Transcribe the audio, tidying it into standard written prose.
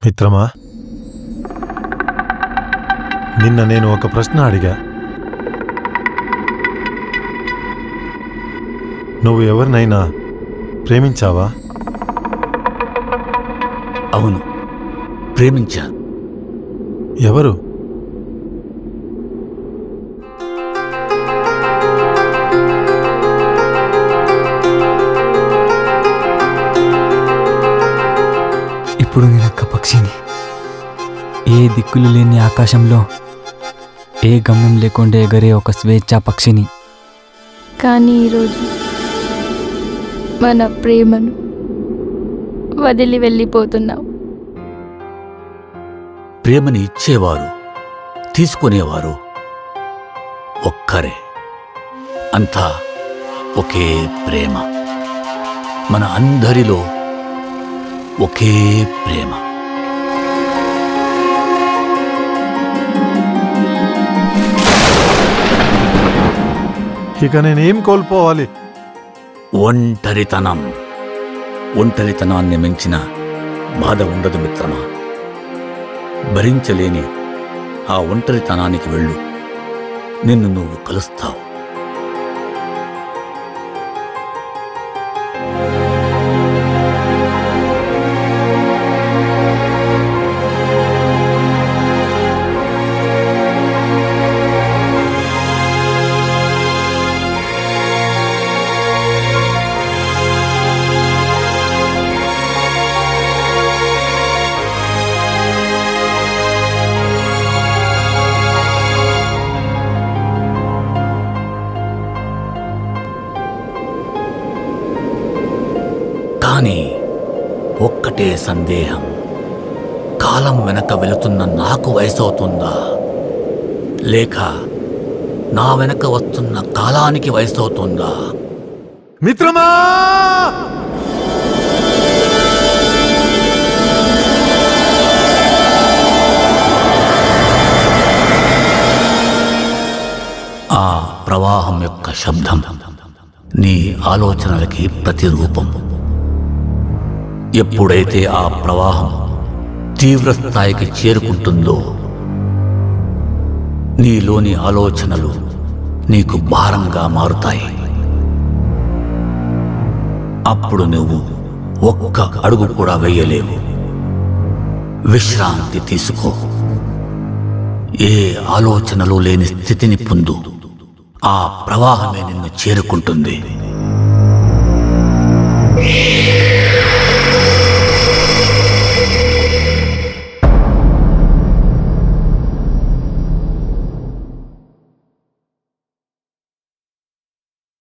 మిత్రమా, నిన్న నేను ఒక ప్రశ్న అడిగా. నువ్వు ఎవరినైనా ప్రేమించావా? అవును, ప్రేమించాను. ఎవరు? ఇప్పుడు నేనొక్క పక్షిని, ఏ దిక్కులు లేని ఆకాశంలో ఏ గమ్యం లేకుండా ఎగరే ఒక స్వేచ్ఛా పక్షిని. కానీ ఈరోజు మన ప్రేమను వదిలి వెళ్ళిపోతున్నావు. ప్రేమని ఇచ్చేవారు, తీసుకునేవారు ఒక్కరే. అంతా ఒకే ప్రేమ, మన అందరిలో ఒకే ప్రేమ. ఇక నేనేం కోల్పోవాలి? ఒంటరితనం. ఒంటరితనాన్ని మించిన బాధ ఉండదు మిత్రమా. భరించలేని ఆ ఒంటరితనానికి వెళ్ళు, నిన్ను నువ్వు కలుస్తావు. కానీ ఒక్కటే సందేహం, కాలం వెనక వెళుతున్న నాకు వయసవుతుందా, లేక నా వెనక వస్తున్న కాలానికి వయసవుతుందా? మిత్రమా, ఆ ప్రవాహం యొక్క శబ్దం నీ ఆలోచనలకి ప్రతిరూపం. ఎప్పుడైతే ఆ ప్రవాహం తీవ్రస్థాయికి చేరుకుంటుందో, నీలోని ఆలోచనలు నీకు భారంగా మారుతాయి. అప్పుడు నువ్వు ఒక్క అడుగు కూడా వేయలేవు. విశ్రాంతి తీసుకో. ఏ ఆలోచనలు లేని స్థితిని పొందు. ఆ ప్రవాహమే నిన్ను చేరుకుంటుంది.